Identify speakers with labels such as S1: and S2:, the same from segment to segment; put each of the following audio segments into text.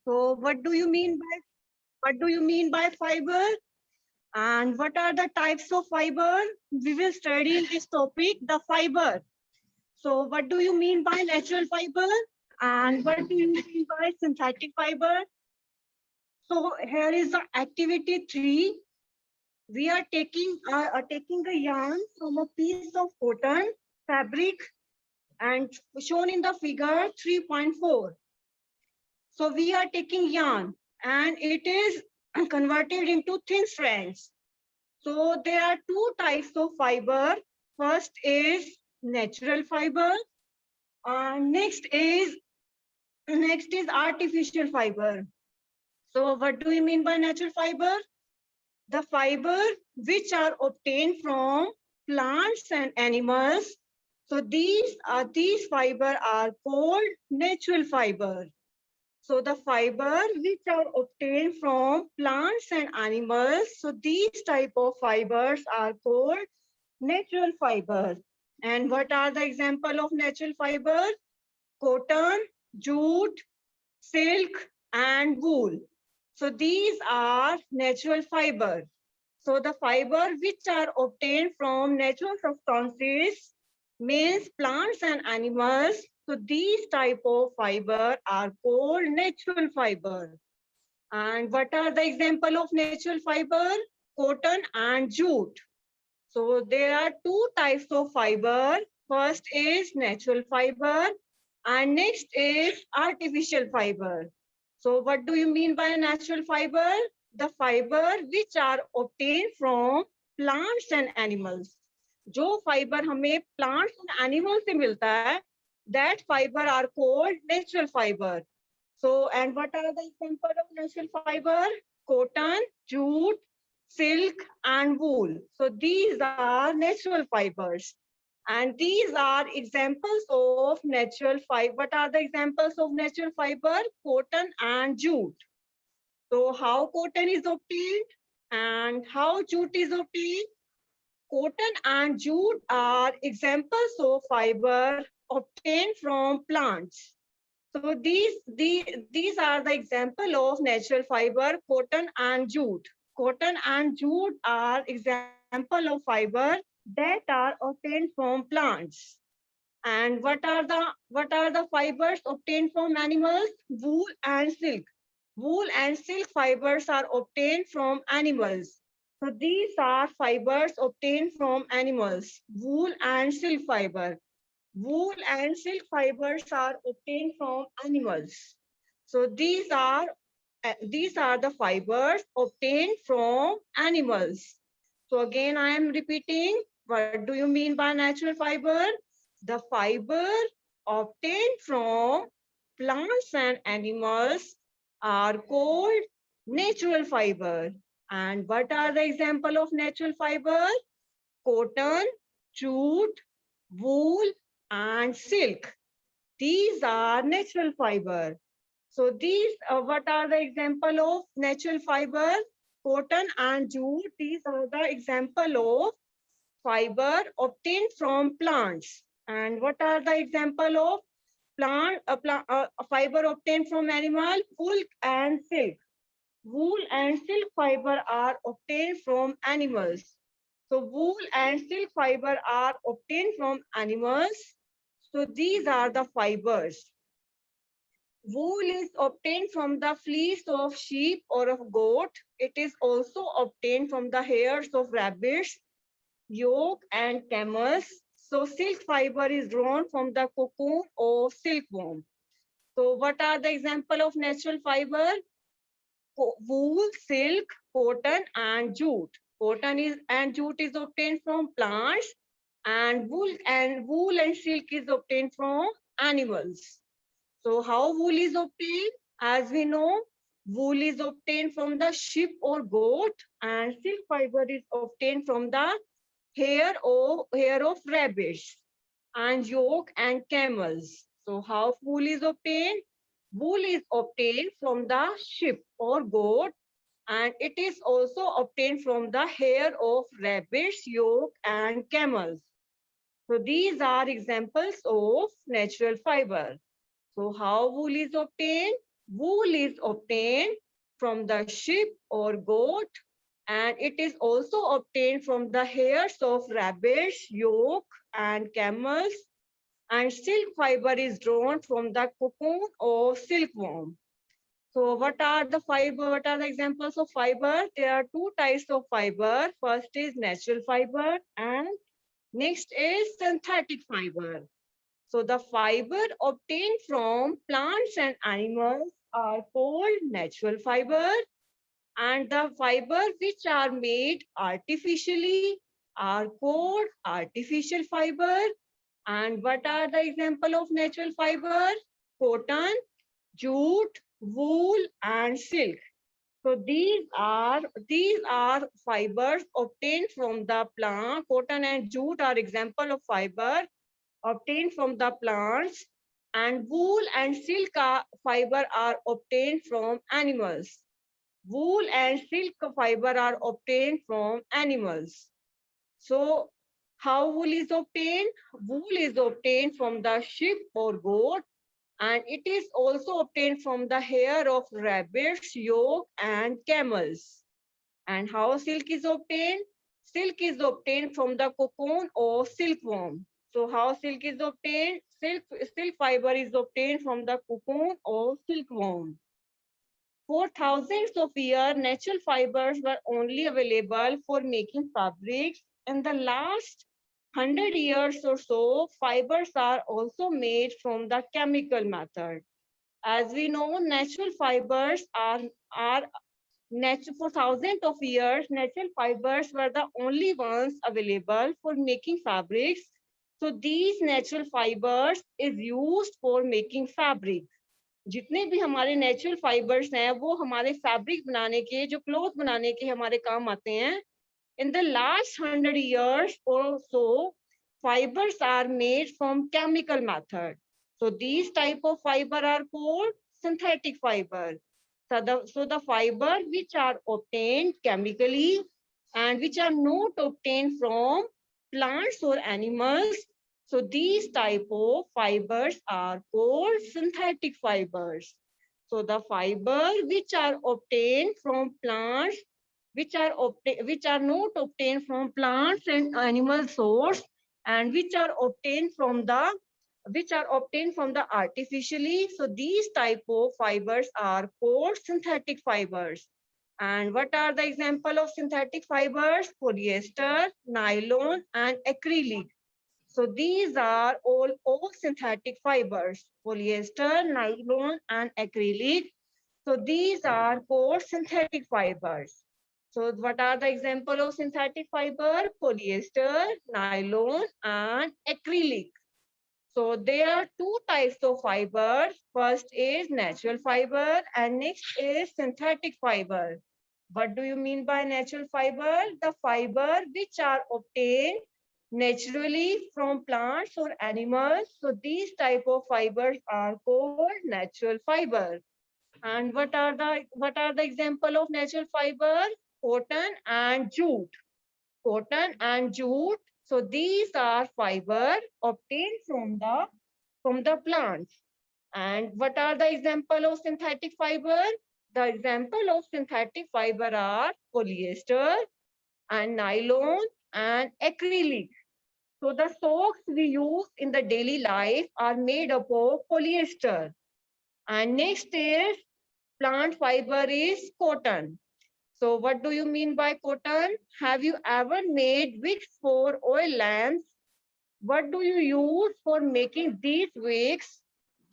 S1: So what do you mean by fiber? And what are the types of fiber? We will study in this topic, the fiber. So what do you mean by natural fiber? And what do you mean by synthetic fiber? So here is the activity 3. We are taking a yarn from a piece of cotton fabric and shown in the figure 3.4. So we are taking yarn and it is converted into thin strands. So there are two types of fiber. First is natural fiber, and next is artificial fiber. So what do you mean by natural fiber? The fiber which are obtained from plants and animals. So these fiber are called natural fiber. So the fiber which are obtained from plants and animals. So these type of fibers are called natural fiber. And what are the example of natural fiber? Cotton, jute, silk, and wool. So these are natural fiber. So the fiber which are obtained from natural substances means plants and animals. So these type of fiber are called natural fiber. And what are the example of natural fiber? Cotton and jute. So there are two types of fiber. First is natural fiber and next is artificial fiber. So what do you mean by natural fiber? The fiber which are obtained from plants and animals. जो fiber हमें plants and animals से मिलता है, that fiber are called natural fiber. So, and what are the example of natural fiber? Cotton, jute, silk, and wool. So these are natural fibers. And these are examples of natural fiber. What are the examples of natural fiber? Cotton and jute. So how cotton is obtained and how jute is obtained? Cotton and jute are examples of fiber obtained from plants. So these are the example of natural fiber, cotton and jute. Cotton and jute are example of fiber that are obtained from plants. And what are the fibers obtained from animals? Wool and silk. Wool and silk fibers are obtained from animals. So these are fibers obtained from animals. Wool and silk fiber. Wool and silk fibers are obtained from animals. So these are the fibers obtained from animals. So again, I am repeating, what do you mean by natural fiber? The fiber obtained from plants and animals are called natural fiber. And what are the example of natural fiber? Cotton, jute, wool, and silk. These are natural fiber. So what are the example of natural fiber? Cotton and jute, these are the example of fiber obtained from plants. And what are the example of fiber obtained from animal? Wool and silk. Wool and silk fiber are obtained from animals. So wool and silk fiber are obtained from animals. So these are the fibers. Wool is obtained from the fleece of sheep or of goat. It is also obtained from the hairs of rabbits, yolk, and camels. So silk fiber is drawn from the cocoon of silkworm. So what are the example of natural fiber? Wool, silk, cotton, and jute. Cotton is and jute is obtained from plants, and wool and silk is obtained from animals. So how wool is obtained? As we know, wool is obtained from the sheep or goat, and silk fiber is obtained from the hair of rabbits and yolk and camels. So how wool is obtained? Wool is obtained from the sheep or goat, and it is also obtained from the hair of rabbits, yolk, and camels. So these are examples of natural fiber. So how wool is obtained? Wool is obtained from the sheep or goat, and it is also obtained from the hairs of rabbits, yoke, and camels. And silk fiber is drawn from the cocoon of silkworm. So what are the fiber? What are the examples of fiber? There are two types of fiber. First is natural fiber and next is synthetic fiber. So the fiber obtained from plants and animals are called natural fiber, and the fiber which are made artificially are called artificial fiber. And what are the example of natural fiber? Cotton, jute, wool, and silk. So these are fibers obtained from the plant. Cotton and jute are example of fiber obtained from the plants, and wool and silk fiber are obtained from animals. Wool and silk fiber are obtained from animals. So how wool is obtained? Wool is obtained from the sheep or goat, and it is also obtained from the hair of rabbits, yoke, and camels. And how silk is obtained? Silk is obtained from the cocoon or silkworm. So how silk is obtained? Silk fiber is obtained from the cocoon or silkworm. For thousands of years, natural fibers were only available for making fabrics. In the last 100 years or so, fibers are also made from the chemical method. As we know, natural fibers are natural for thousands of years. Natural fibers were the only ones available for making fabrics. So these natural fibers is used for making fabric. जितने भी हमारे natural fibres हैं वो हमारे fabric बनाने के, जो cloth बनाने के हमारे काम आते हैं. In the last 100 years or so, fibers are made from chemical method. So these type of fiber are called synthetic fiber. So the fiber which are obtained chemically and which are not obtained from plants or animals. So these type of fibers are called synthetic fibers. So the fiber which are obtained from plants, which are not obtained from plants and animal source, and which are obtained from the artificially. So these type of fibers are called synthetic fibers. And what are the example of synthetic fibers? Polyester, nylon, and acrylic. So these are all synthetic fibers: polyester, nylon, and acrylic. So these are called synthetic fibers. So what are the example of synthetic fiber? Polyester, nylon, and acrylic. So there are two types of fibers. First is natural fiber and next is synthetic fiber. What do you mean by natural fiber? The fiber which are obtained naturally from plants or animals. So these type of fibers are called natural fiber. And what are the example of natural fiber? Cotton and jute. Cotton and jute. So these are fiber obtained from the plants. And what are the example of synthetic fiber? The example of synthetic fiber are polyester and nylon and acrylic. So the socks we use in the daily life are made up of polyester. And next is plant fiber is cotton. So what do you mean by cotton? Have you ever made wicks for oil lamps? What do you use for making these wicks?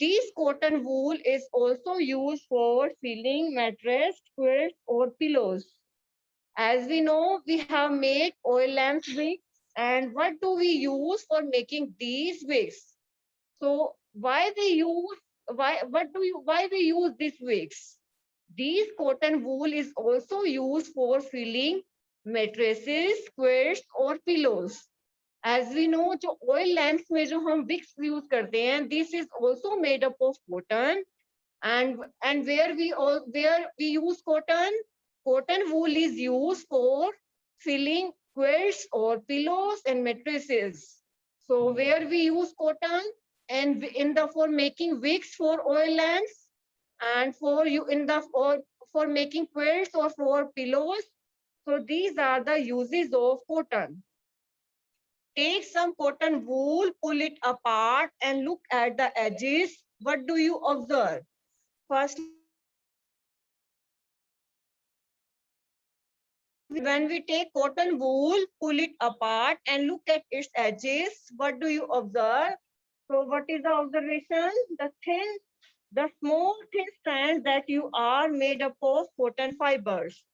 S1: This cotton wool is also used for filling mattress, quilts, or pillows. As we know, we have made oil lamps wicks. And what do we use for making these wicks? So why we use these wicks? These cotton wool is also used for filling mattresses, quilts, or pillows. As we know, जो oil lamps में जो हम wicks use करते हैं, this is also made up of cotton. And where we use cotton wool is used for filling quilts or pillows and mattresses. So where we use cotton and in the for making wicks for oil lamps, and for you in the or for making quilts or for pillows. So these are the uses of cotton. Take some cotton wool, pull it apart and look at the edges. What do you observe? Firstly, when we take cotton wool, pull it apart and look at its edges, what do you observe? So what is the observation? The small thin strands that you are made up of cotton fibers.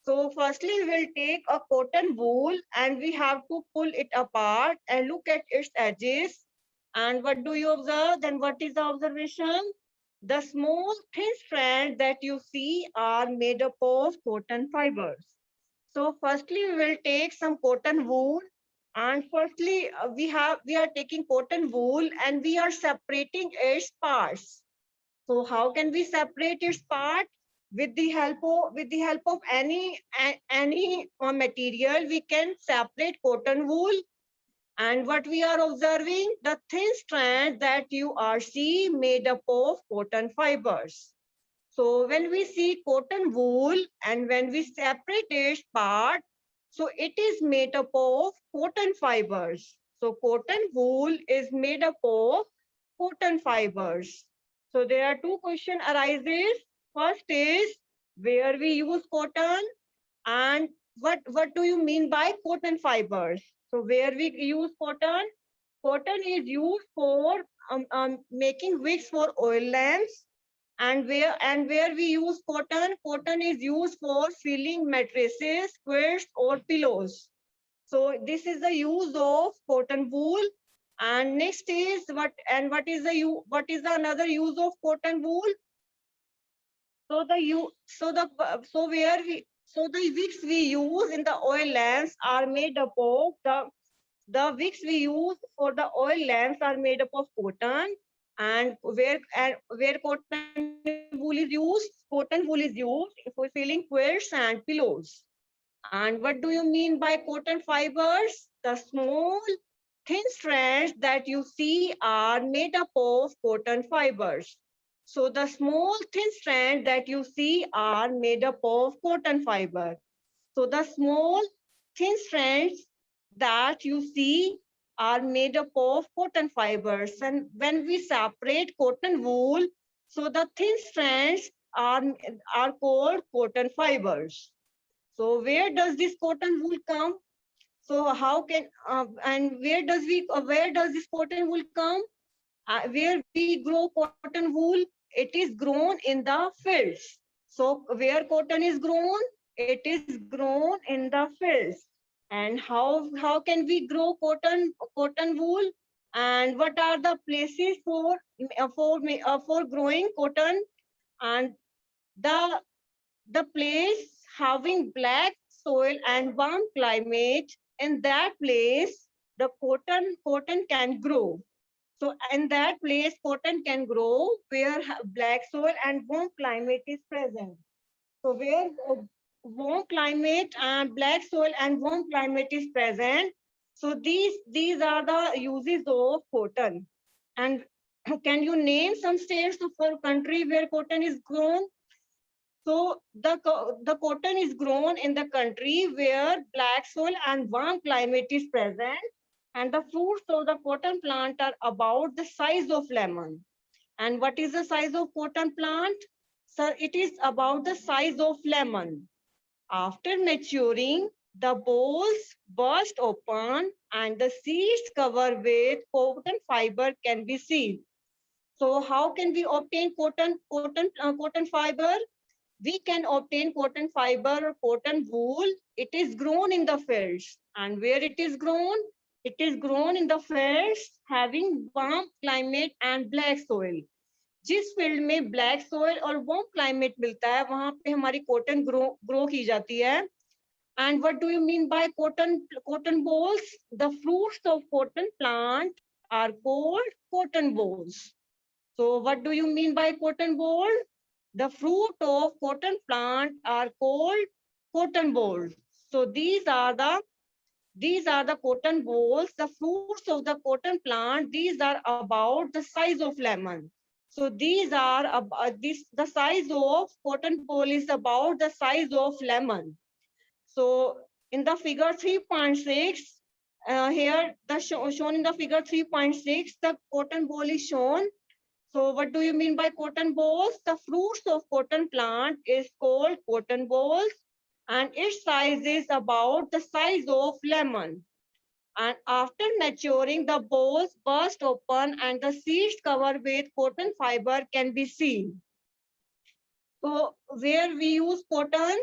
S1: So firstly, we will take a cotton wool and we have to pull it apart and look at its edges. And what do you observe? Then what is the observation? The small thin strands that you see are made up of cotton fibers. So firstly, we will take some cotton wool, and firstly we are taking cotton wool and we are separating its parts. So how can we separate its part? With the help of any material, we can separate cotton wool. And what we are observing, the thin strand that you are seeing made up of cotton fibers. So when we see cotton wool and when we separate its part, so it is made up of cotton fibers. So cotton wool is made up of cotton fibers. So there are two questions arises. First is where we use cotton and what do you mean by cotton fibers? So where we use cotton? Cotton is used for making wigs for oil lamps, and where we use cotton is used for filling mattresses, quilts or pillows. So this is the use of cotton wool. And next is what is the another use of cotton wool? So the you so the so where we so the wicks we use in the oil lamps are made up of the wicks we use for the oil lamps are made up of cotton. And where cotton wool is used for filling quilts and pillows. And what do you mean by cotton fibers? The small thin strands that you see are made up of cotton fibers. So the small thin strands that you see are made up of cotton fiber. So the small thin strands that you see are made up of cotton fibers. And when we separate cotton wool, so the thin strands are, are called cotton fibers. So where does this cotton wool come? So how can and where does this cotton wool come? Where we grow cotton wool, it is grown in the fields. So where cotton is grown, it is grown in the fields. And how can we grow cotton wool? And what are the places for growing cotton? And the the place having black soil and warm climate, in that place the cotton can grow. So in that place, cotton can grow where black soil and warm climate is present. So where warm climate and black soil and warm climate is present. So these are the uses of cotton. And can you name some states of our country where cotton is grown? So the cotton is grown in the country where black soil and warm climate is present, and the fruits of the cotton plant are about the size of lemon. And what is the size of cotton plant? So it is about the size of lemon. After maturing, the bolls burst open and the seeds covered with cotton fiber can be seen. So how can we obtain cotton fiber? We can obtain cotton fiber or cotton wool. It is grown in the fields. And where it is grown? It is grown in the fields having warm climate and black soil. जिस field में black soil और warm climate मिलता है वहां पे हमारी cotton grow की जाती है. And what do you mean by cotton bolls? The fruits of cotton plant are called cotton bolls. So what do you mean by cotton ball? The fruit of cotton plant are called cotton balls. So these are the cotton balls, the fruits of the cotton plant. These are about the size of lemon. So these are the size of cotton ball is about the size of lemon. So in the figure 3.6, here shown in the figure 3.6, the cotton ball is shown. So what do you mean by cotton balls? The fruits of cotton plant is called cotton balls, and its size is about the size of lemon. And after maturing, the balls burst open and the seeds covered with cotton fiber can be seen. So where we use cotton,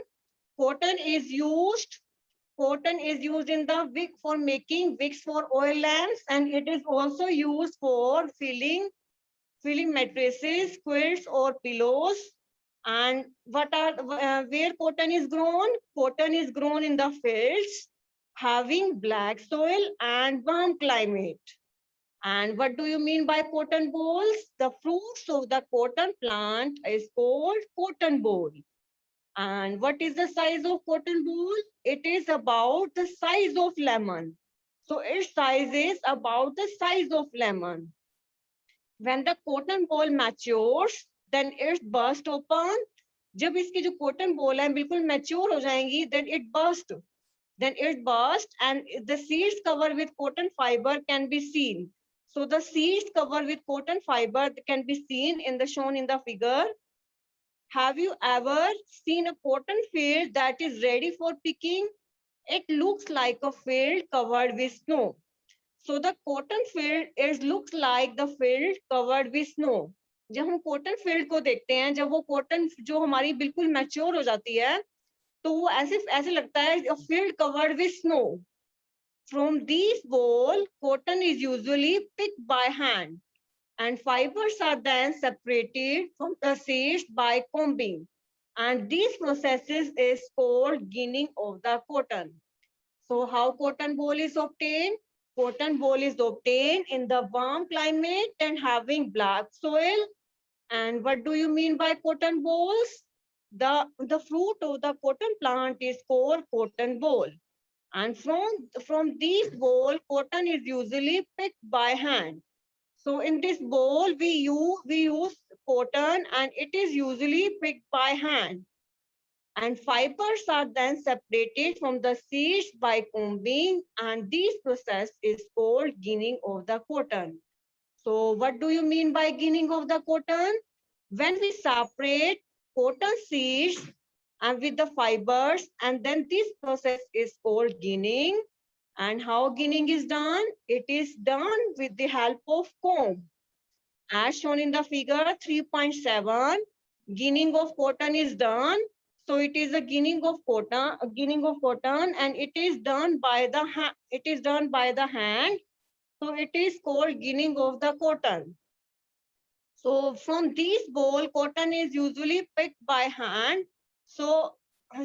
S1: cotton is used in the wick for making wicks for oil lamps, and it is also used for filling mattresses, quilts, or pillows. And where cotton is grown? Cotton is grown in the fields, having black soil and warm climate. And what do you mean by cotton balls? The fruits of the cotton plant is called cotton ball. And what is the size of cotton ball? It is about the size of lemon. So its size is about the size of lemon. When the cotton ball matures, then it burst open. जब इसकी जो cotton ball है बिल्कुल mature हो जाएंगी, then it burst. And the seeds covered with cotton fiber can be seen. So the seeds covered with cotton fiber can be seen shown in the figure. Have you ever seen a cotton field that is ready for picking? It looks like a field covered with snow. So the cotton field looks like the field covered with snow. जब हम cotton field को देखते हैं, जब वो cotton जो हमारी बिल्कुल mature हो जाती है, तो वो ऐसे लगता है a field covered with snow. From these ball, cotton is usually picked by hand, and fibers are then separated from the seeds by combing. And this process is called ginning of the cotton. So how cotton ball is obtained? Cotton ball is obtained in the warm climate and having black soil. And what do you mean by cotton balls? The fruit of the cotton plant is called cotton ball. And from these ball, cotton is usually picked by hand. So in this bowl, we use cotton and it is usually picked by hand. And fibers are then separated from the seeds by combing, and this process is called ginning of the cotton. So what do you mean by ginning of the cotton? When we separate cotton seeds and with the fibers, and then this process is called ginning. And how ginning is done? It is done with the help of comb. As shown in the figure 3.7, ginning of cotton is done. So it is a ginning of cotton, and it is done by the hand. So it is called ginning of the cotton. So from these ball, cotton is usually picked by hand. So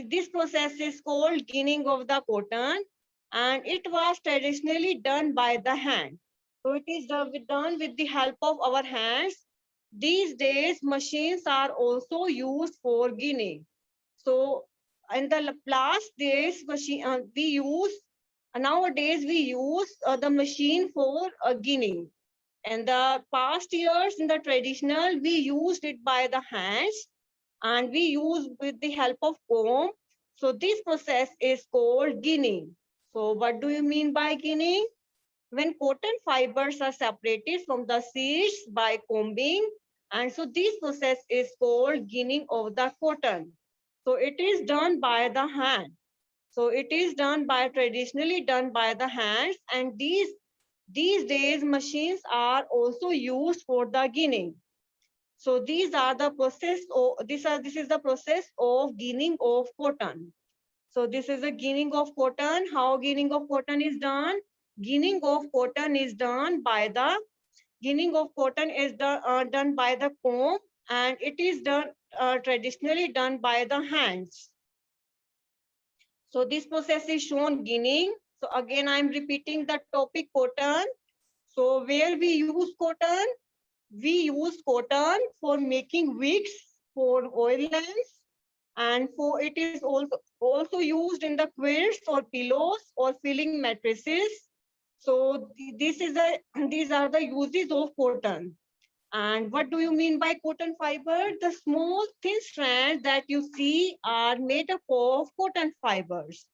S1: this process is called ginning of the cotton, and it was traditionally done by the hand. So it is done with the help of our hands. These days, machines are also used for ginning. So in the last days, nowadays we use the machine for ginning. In the past years, in the traditional, we used it by the hands and we use with the help of comb. So this process is called ginning. So what do you mean by ginning? When cotton fibers are separated from the seeds by combing, and so this process is called ginning of the cotton. So it is done by the hand. So it is traditionally done by the hands, and these days machines are also used for the ginning. So these are the process of this is the process of ginning of cotton. So this is a ginning of cotton. How ginning of cotton is done? Ginning of cotton is done by the done by the comb, and it is done traditionally done by the hands. So this process is shown ginning. So again, I'm repeating the topic cotton. So where we use cotton? We use cotton for making wigs for oil lamps, and for it is also used in the quilts or pillows or filling mattresses. So these are the uses of cotton. And what do you mean by cotton fiber? The small thin strands that you see are made up of cotton fibers.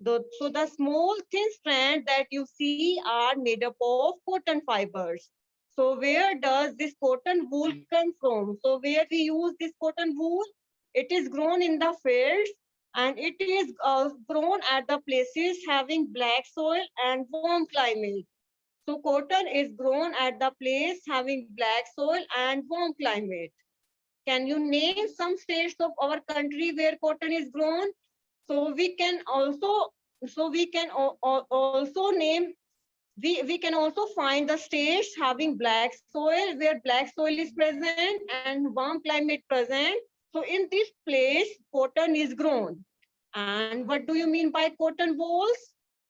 S1: So the small thin strands that you see are made up of cotton fibers. So where does this cotton wool come from? So where we use this cotton wool? It is grown in the fields, and it is grown at the places having black soil and warm climate. So cotton is grown at the place having black soil and warm climate. Can you name some states of our country where cotton is grown? So we can also also name we can also find the states having black soil where black soil is present and warm climate present. So in this place, cotton is grown. And what do you mean by cotton balls?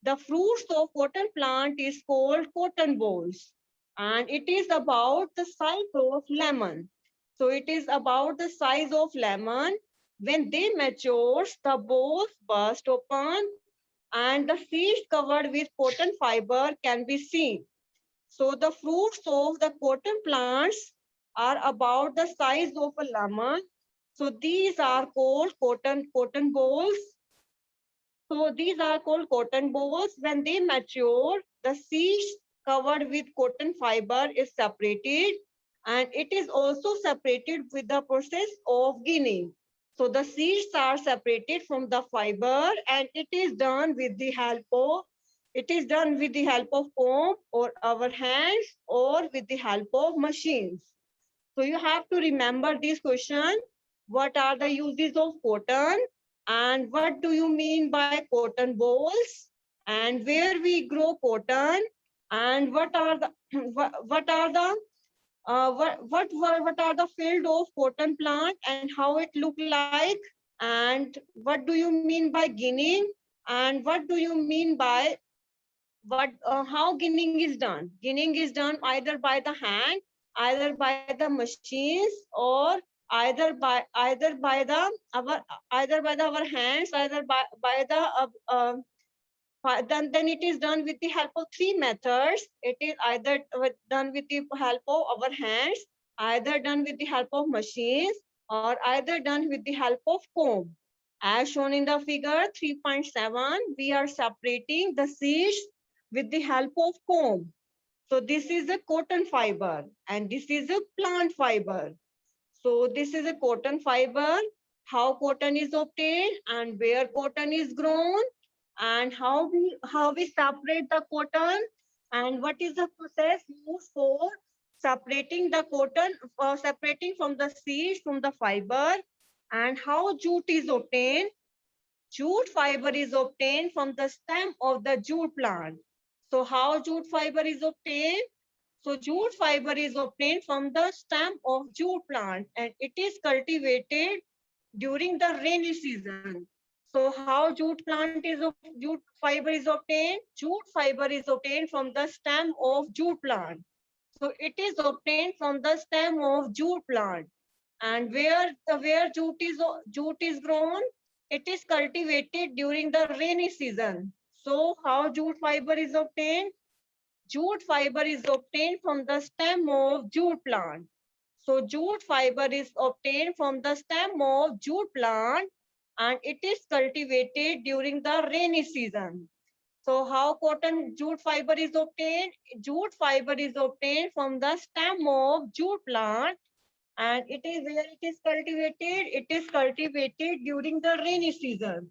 S1: The fruits of cotton plant is called cotton balls. And it is about the size of lemon. So it is about the size of lemon. When they mature, the balls burst open and the seeds covered with cotton fiber can be seen. So the fruits of the cotton plants are about the size of a lemon. So these are called cotton balls. So these are called cotton balls. When they mature, the seeds covered with cotton fiber is separated, and it is also separated with the process of ginning. So the seeds are separated from the fiber, and it is done with the help of comb or our hands or with the help of machines. So you have to remember this question. What are the uses of cotton? And what do you mean by cotton balls? And where we grow cotton? And what are the what are the what are the field of cotton plant and how it look like? And what do you mean by ginning? And what do you mean by how ginning is done? Ginning is done either by the hand, either by the machines, or either by the our hands, either by the then it is done with the help of three methods. It is either done with the help of our hands, either done with the help of machines, or either done with the help of comb. As shown in the figure 3.7, we are separating the seeds with the help of comb. So this is a cotton fiber and this is a plant fiber. So this is a cotton fiber, how cotton is obtained and where cotton is grown, and how we separate the cotton, and what is the process used for separating the cotton, separating from the seeds from the fiber, and how jute is obtained. Jute fiber is obtained from the stem of the jute plant. So how jute fiber is obtained? So jute fiber is obtained from the stem of jute plant and it is cultivated during the rainy season. So how jute fiber is obtained? Jute fiber is obtained from the stem of jute plant. So it is obtained from the stem of jute plant. And where jute is grown, it is cultivated during the rainy season. So how jute fiber is obtained? Jute fiber is obtained from the stem of jute plant. So jute fiber is obtained from the stem of jute plant and it is cultivated during the rainy season. So how cotton jute fiber is obtained? Jute fiber is obtained from the stem of jute plant and it is where it is cultivated. It is cultivated during the rainy season.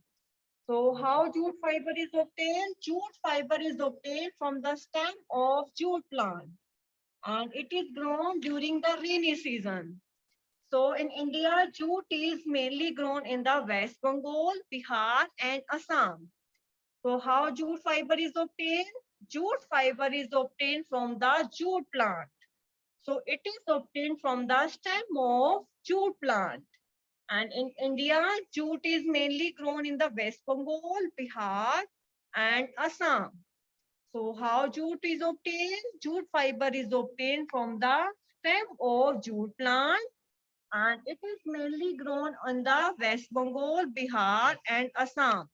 S1: So how jute fiber is obtained? Jute fiber is obtained from the stem of jute plant and it is grown during the rainy season. So in India, jute is mainly grown in the West Bengal, Bihar and Assam. So how jute fiber is obtained? Jute fiber is obtained from the jute plant. So it is obtained from the stem of jute plant. And in India, jute is mainly grown in the West Bengal, Bihar, and Assam. So how jute is obtained? Jute fiber is obtained from the stem of jute plant and it is mainly grown in the West Bengal, Bihar, and Assam.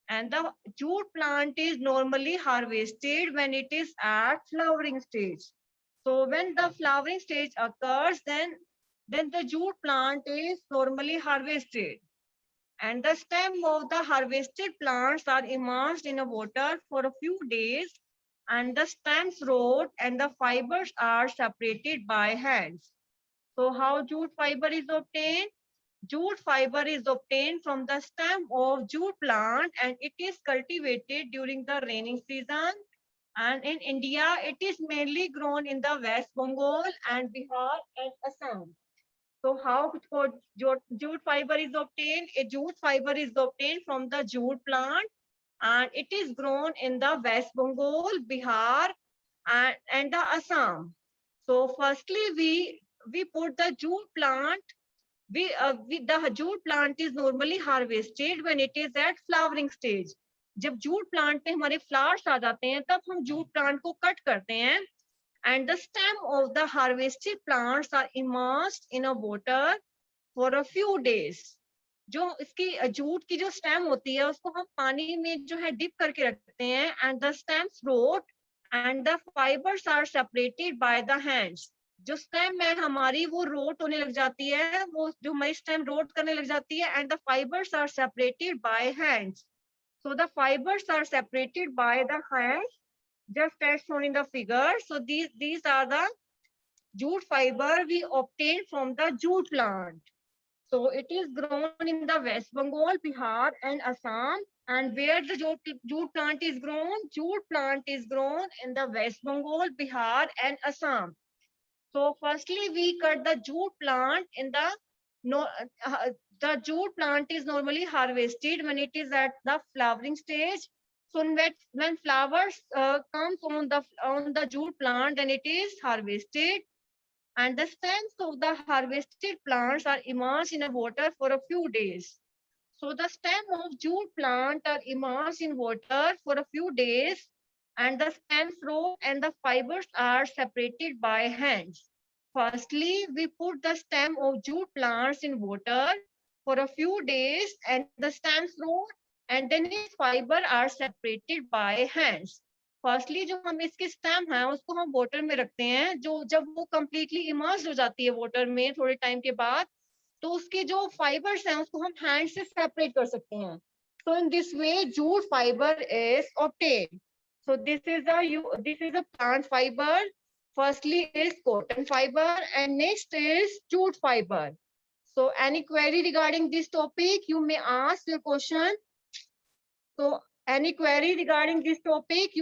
S1: And the jute plant is normally harvested when it is at flowering stage. So when the flowering stage occurs, then the jute plant is normally harvested. And the stem of the harvested plants are immersed in a water for a few days, and the stems rot and the fibers are separated by hands. So how jute fiber is obtained? Jute fiber is obtained from the stem of jute plant and it is cultivated during the raining season. And in India, it is mainly grown in the West Bengal and Bihar and Assam. So how jute fiber is obtained? A jute fiber is obtained from the jute plant and it is grown in the West Bengal, Bihar and the Assam. So firstly, we put the jute plant the jute plant is normally harvested when it is at flowering stage. जब jute plant में हमारे flowers आ जाते हैं तब हम jute plant को cut करते हैं and the stem of the harvested plants are immersed in a water for a few days. जो इसकी जूट की जो स्टेम होती है उसको हम पानी में जो है डिप करके रखते हैं and the stems rot and the fibers are separated by the hands. जो स्टेम है हमारी वो रोट होने लग जाती है, वो जो हमारी स्टेम रोट करने लग जाती है and the fibers are separated by hands. So the fibers are separated by the hands just as shown in the figure. So these are the jute fiber we obtain from the jute plant. So it is grown in the West Bengal, Bihar and Assam. And where the jute plant is grown? Jute plant is grown in the West Bengal, Bihar and Assam. So firstly, we cut the jute plant in the the jute plant is normally harvested when it is at the flowering stage. So when flowers comes on the jute plant, then it is harvested, and the stems of the harvested plants are immersed in a water for a few days. So the stem of jute plant are immersed in water for a few days, and the stems rot and the fibers are separated by hands. Firstly, we put the stem of jute plants in water for a few days, and the stems rot, and then its fiber are separated by hands. Firstly जो हम इसकी stem है उसको हम water में रखते हैं, जो जब वो कंप्लीटली इमर्ज हो जाती है वाटर में थोड़े टाइम के बाद, तो उसके जो फाइबर्स हैं उसको हम हैंड से सेपरेट कर सकते हैं. So in this way jute fiber is obtained. So this is a plant fiber. Firstly is cotton fiber and next is jute fiber. So any query regarding this topic, you may ask your question. So any query regarding this topic,